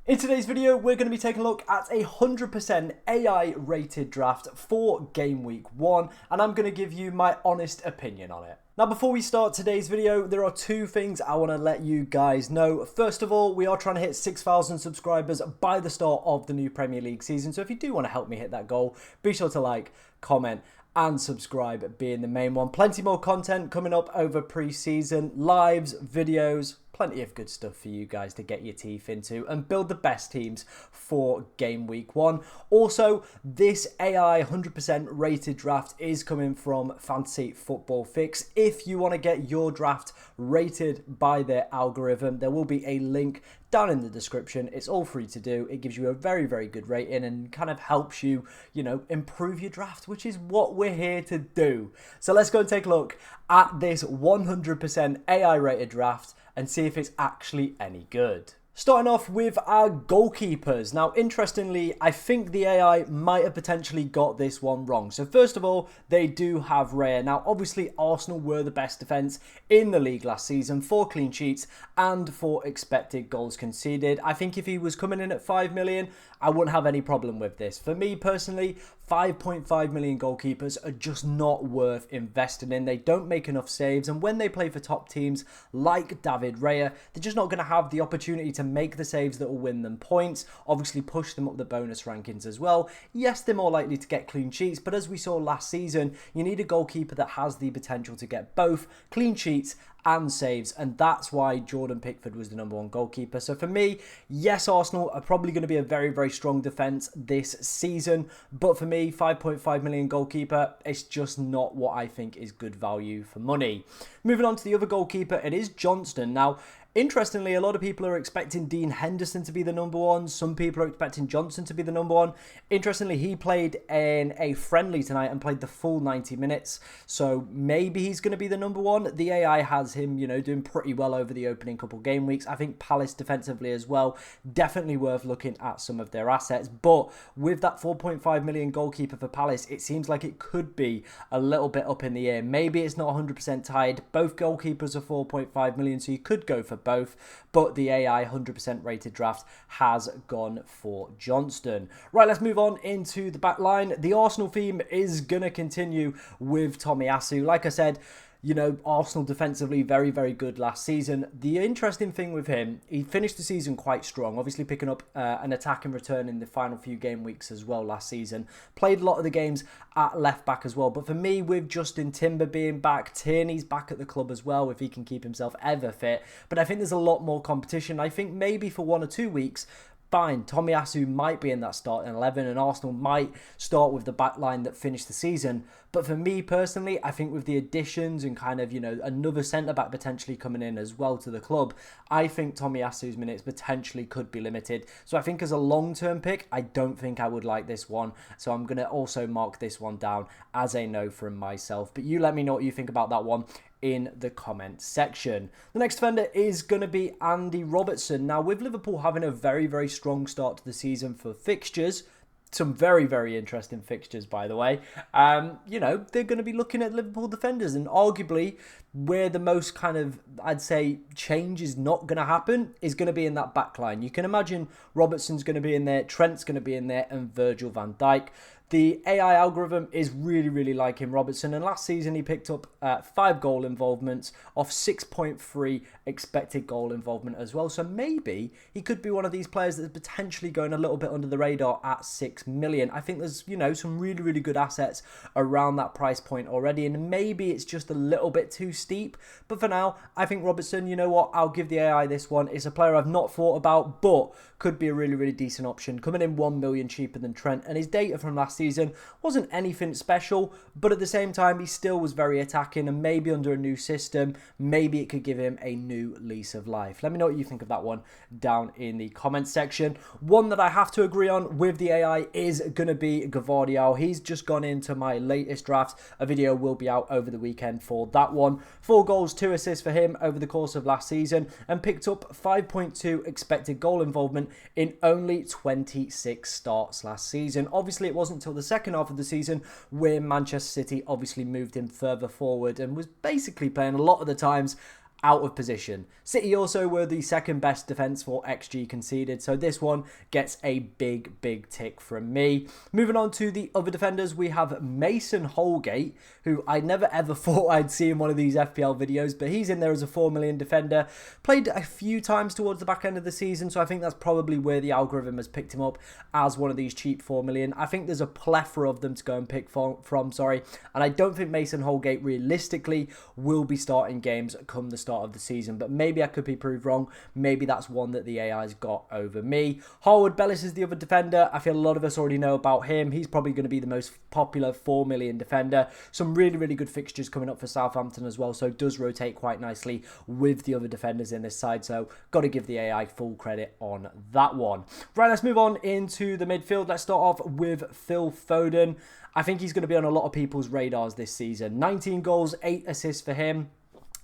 In today's video, we're going to be taking a look at a 100% AI rated draft for game week 1, and I'm going to give you my honest opinion on it. Now, before we start today's video, there are two things I want to let you guys know. First of all, we are trying to hit 6,000 subscribers by the start of the new Premier League season, so if you do want to help me hit that goal, be sure to like, comment, and subscribe being the main one. Plenty more content coming up over pre-season, lives, videos, plenty of good stuff for you guys to get your teeth into and build the best teams for game week 1. Also, this AI 100% rated draft is coming from Fantasy Football Fix. If you want to get your draft rated by their algorithm, there will be a link down in the description. It's all free to do. It gives you a very, very good rating and kind of helps you, improve your draft, which is what we're here to do. So let's go and take a look at this 100% AI rated draft and see if it's actually any good. Starting off with our goalkeepers. Now, interestingly, I think the AI might have potentially got this one wrong. So first of all, they do have Raya. Now, obviously, Arsenal were the best defence in the league last season for clean sheets and for expected goals conceded. I think if he was coming in at 5 million, I wouldn't have any problem with this. For me personally, 5.5 million goalkeepers are just not worth investing in. They don't make enough saves, and when they play for top teams like David Raya, they're just not going to have the opportunity to make the saves that will win them points, obviously push them up the bonus rankings as well. Yes, they're more likely to get clean sheets, but as we saw last season, you need a goalkeeper that has the potential to get both clean sheets and saves, and that's why Jordan Pickford was the #1 goalkeeper. So for me, yes, Arsenal are probably going to be a very, very strong defence this season, but for me, 5.5 million goalkeeper, it's just not what I think is good value for money. Moving on to the other goalkeeper, it is Johnston. Now, interestingly, a lot of people are expecting Dean Henderson to be the #1. Some people are expecting Johnson to be the #1. Interestingly, he played in a friendly tonight and played the full 90 minutes. So maybe he's going to be the #1. The AI has him, doing pretty well over the opening couple game weeks. I think Palace defensively as well, definitely worth looking at some of their assets. But with that 4.5 million goalkeeper for Palace, it seems like it could be a little bit up in the air. Maybe it's not 100% tied. Both goalkeepers are 4.5 million, so you could go for both, but the AI 100% rated draft has gone for Johnston. Right, let's move on into the back line. The Arsenal theme is going to continue with Tomiyasu. Like I said, Arsenal defensively very, very good last season. The interesting thing with him, he finished the season quite strong, obviously picking up an attacking return in the final few game weeks as well last season. Played a lot of the games at left back as well. But for me, with Justin Timber being back, Tierney's back at the club as well, if he can keep himself ever fit. But I think there's a lot more competition. I think maybe for 1 or 2 weeks, fine, Tomiyasu might be in that starting 11 and Arsenal might start with the back line that finished the season. But for me personally, I think with the additions and kind of, another centre-back potentially coming in as well to the club, I think Tomiyasu's minutes potentially could be limited. So I think as a long-term pick, I don't think I would like this one. So I'm going to also mark this one down as a no from myself. But you let me know what you think about that one in the comment section. The next defender is going to be Andy Robertson. Now, with Liverpool having a very, very strong start to the season for fixtures, some very, very interesting fixtures, by the way, they're going to be looking at Liverpool defenders, and arguably where the most kind of, I'd say, change is not going to happen is going to be in that back line. You can imagine Robertson's going to be in there, Trent's going to be in there, and Virgil van Dijk. The AI algorithm is really, really liking Robertson, and last season he picked up 5 goal involvements off 6.3 expected goal involvement as well. So maybe he could be one of these players that's potentially going a little bit under the radar at 6 million. I think there's, some really, really good assets around that price point already, and maybe it's just a little bit too steep. But for now, I think Robertson, you know what, I'll give the AI this one. It's a player I've not thought about, but could be a really, really decent option. Coming in 1 million cheaper than Trent, and his data from last season wasn't anything special, but at the same time, he still was very attacking, and maybe under a new system, maybe it could give him a new lease of life. Let me know what you think of that one down in the comments section. One that I have to agree on with the AI is going to be Gvardiol. He's just gone into my latest draft. A video will be out over the weekend for that one. 4 goals, 2 assists for him over the course of last season, and picked up 5.2 expected goal involvement in only 26 starts last season. Obviously, it wasn't until the second half of the season where Manchester City obviously moved him further forward and was basically playing a lot of the times out of position. City also were the second best defence for XG conceded, so this one gets a big tick from me. Moving on to the other defenders, we have Mason Holgate, who I never ever thought I'd see in one of these FPL videos, but he's in there as a 4 million defender. Played a few times towards the back end of the season, so I think that's probably where the algorithm has picked him up as one of these cheap 4 million. I think there's a plethora of them to go and pick from, and I don't think Mason Holgate realistically will be starting games come the start of the season, but maybe I could be proved wrong. Maybe that's one that the AI's got over me. Harwood Bellis is the other defender. I feel a lot of us already know about him. He's probably going to be the most popular 4 million defender. Some really good fixtures coming up for Southampton as well, so does rotate quite nicely with the other defenders in this side, so got to give the AI full credit on that one. Right, let's move on into the midfield. Let's start off with Phil Foden. I think he's going to be on a lot of people's radars this season. 19 goals, 8 assists for him.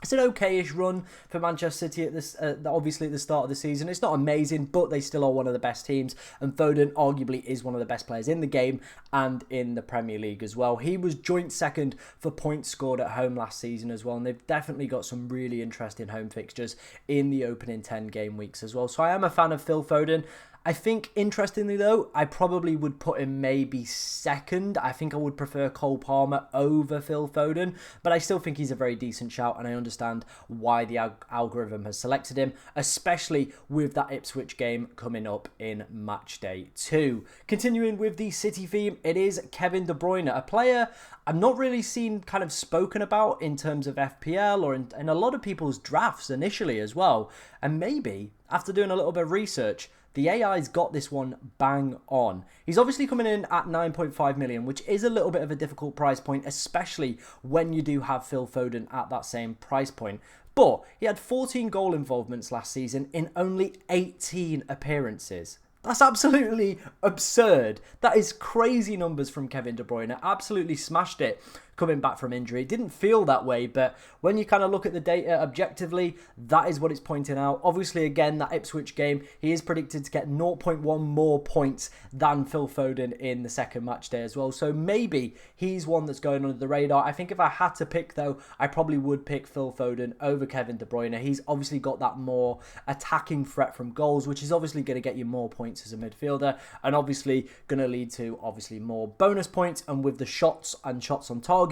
It's an okay-ish run for Manchester City at this, obviously at the start of the season. It's not amazing, but they still are one of the best teams, and Foden arguably is one of the best players in the game and in the Premier League as well. He was joint second for points scored at home last season as well, and they've definitely got some really interesting home fixtures in the opening 10 game weeks as well. So I am a fan of Phil Foden. I think, interestingly though, I probably would put him maybe second. I think I would prefer Cole Palmer over Phil Foden, but I still think he's a very decent shout, and I understand why the algorithm has selected him, especially with that Ipswich game coming up in match day 2. Continuing with the City theme, it is Kevin De Bruyne, a player I'm not really seen kind of spoken about in terms of FPL or in a lot of people's drafts initially as well, and maybe after doing a little bit of research, the AI's got this one bang on. He's obviously coming in at 9.5 million, which is a little bit of a difficult price point, especially when you do have Phil Foden at that same price point. But he had 14 goal involvements last season in only 18 appearances. That's absolutely absurd. That is crazy numbers from Kevin De Bruyne. Absolutely smashed it coming back from injury. It didn't feel that way, but when you kind of look at the data objectively, that is what it's pointing out. Obviously, again, that Ipswich game, he is predicted to get 0.1 more points than Phil Foden in the second match day as well. So maybe he's one that's going under the radar. I think if I had to pick, though, I probably would pick Phil Foden over Kevin De Bruyne. He's obviously got that more attacking threat from goals, which is obviously going to get you more points as a midfielder, and obviously going to lead to more bonus points, and with the shots and shots on target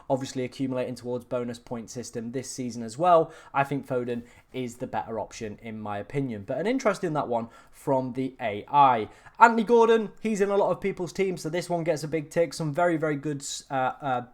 obviously accumulating towards bonus point system this season as well, I think Foden is the better option in my opinion. But an interest in that one from the AI. Anthony Gordon, he's in a lot of people's teams, so this one gets a big tick. Some very good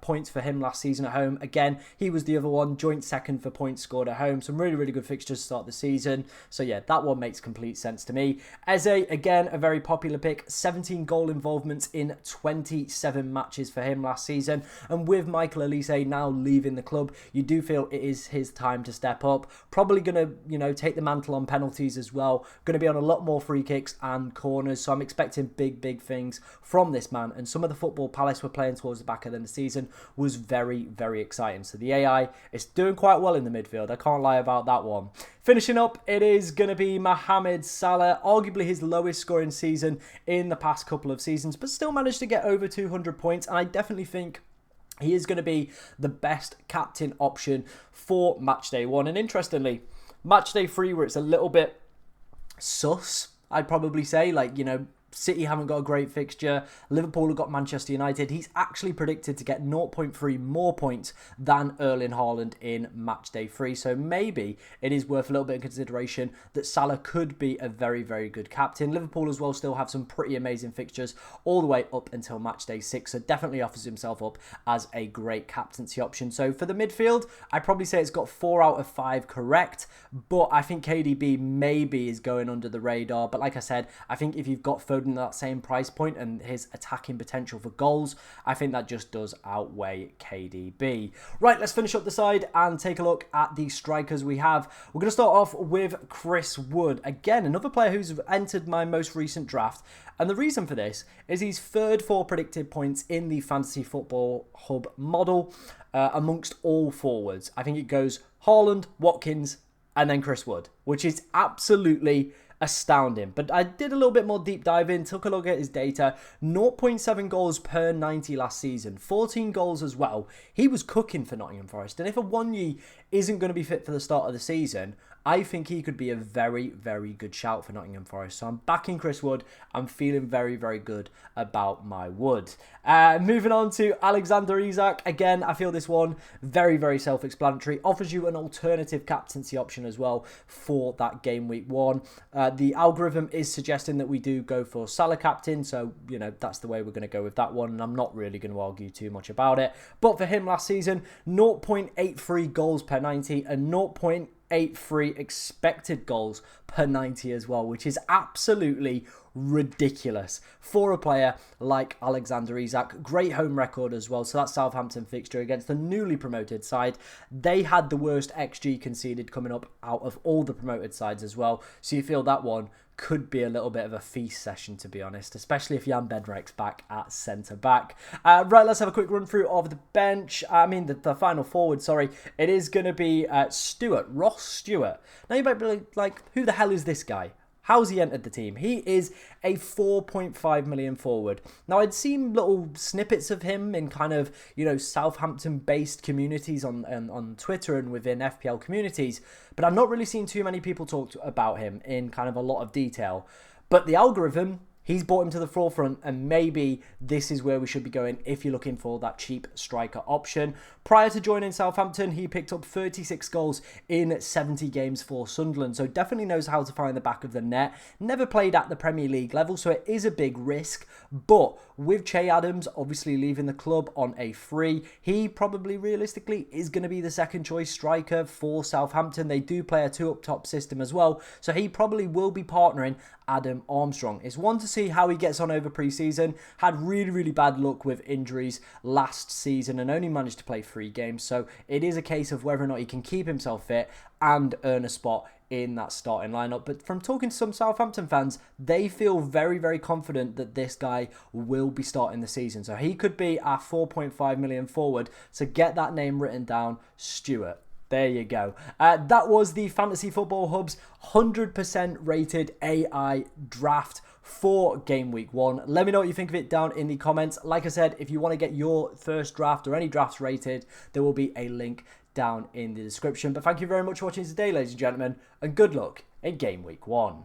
points for him last season at home. Again, he was the other one, joint second for points scored at home. Some really good fixtures to start the season. So yeah, that one makes complete sense to me. Eze, again, a very popular pick. 17 goal involvements in 27 matches for him last season. And with Michael Olise now leaving the club, you do feel it is his time to step up. Probably going to, take the mantle on penalties as well. Going to be on a lot more free kicks and corners. So I'm expecting big things from this man. And some of the Football Palace were playing towards the back end of the season was very exciting. So the AI is doing quite well in the midfield. I can't lie about that one. Finishing up, it is going to be Mohamed Salah. Arguably his lowest scoring season in the past couple of seasons, but still managed to get over 200 points. And I definitely think he is going to be the best captain option for matchday 1. And interestingly, matchday 3, where it's a little bit sus, I'd probably say, City haven't got a great fixture. Liverpool have got Manchester United. He's actually predicted to get 0.3 more points than Erling Haaland in matchday 3. So maybe it is worth a little bit of consideration that Salah could be a very good captain. Liverpool as well still have some pretty amazing fixtures all the way up until matchday 6. So definitely offers himself up as a great captaincy option. So for the midfield, I'd probably say it's got 4 out of 5 correct. But I think KDB maybe is going under the radar. But like I said, I think if you've got Foden at that same price point and his attacking potential for goals, I think that just does outweigh KDB. Right, let's finish up the side and take a look at the strikers we have. We're going to start off with Chris Wood. Again, another player who's entered my most recent draft. And the reason for this is he's third for predicted points in the Fantasy Football Hub model amongst all forwards. I think it goes Haaland, Watkins, and then Chris Wood, which is absolutely astounding. But I did a little bit more deep dive in, took a look at his data. 0.7 goals per 90 last season, 14 goals as well. He was cooking for Nottingham Forest. And if Awoniyi isn't going to be fit for the start of the season, I think he could be a very, very good shout for Nottingham Forest. So I'm backing Chris Wood. I'm feeling very, very good about my Wood. Moving on to Alexander Isak. Again, I feel this one very, very self-explanatory. Offers you an alternative captaincy option as well for that game week 1. The algorithm is suggesting that we do go for Salah captain. So, you know, that's the way we're going to go with that one. And I'm not really going to argue too much about it. But for him last season, 0.83 goals per 90 and 0.83 expected goals per 90 as well, which is absolutely ridiculous for a player like Alexander Isak. Great home record as well. So that Southampton fixture against the newly promoted side, they had the worst XG conceded coming up out of all the promoted sides as well. So you feel that one could be a little bit of a feast session, to be honest, especially if Jan Bednarek's back at centre-back. Right, let's have a quick run-through of the bench. The final forward, sorry. It is going to be Ross Stewart. Now, you might be like, who the hell is this guy? How's he entered the team? He is a 4.5 million forward. Now, I'd seen little snippets of him in kind of, you know, Southampton-based communities on Twitter and within FPL communities, but I've not really seen too many people talk about him in kind of a lot of detail. But the algorithm, he's brought him to the forefront, and maybe this is where we should be going if you're looking for that cheap striker option. Prior to joining Southampton, he picked up 36 goals in 70 games for Sunderland, so definitely knows how to find the back of the net. Never played at the Premier League level, so it is a big risk, but with Che Adams obviously leaving the club on a free, he probably realistically is going to be the second choice striker for Southampton. They do play a 2 up top system as well, so he probably will be partnering Adam Armstrong. It's one to see how he gets on over pre-season. Had really, really bad luck with injuries last season and only managed to play 3 games. So it is a case of whether or not he can keep himself fit and earn a spot in that starting lineup. But from talking to some Southampton fans, they feel very, very confident that this guy will be starting the season. So he could be our 4.5 million forward. So get that name written down, Stewart. There you go. That was the Fantasy Football Hub's 100% rated AI draft for game week 1. Let me know what you think of it down in the comments. Like I said, if you want to get your first draft or any drafts rated, there will be a link down in the description. But thank you very much for watching today, ladies and gentlemen, and good luck in game week 1.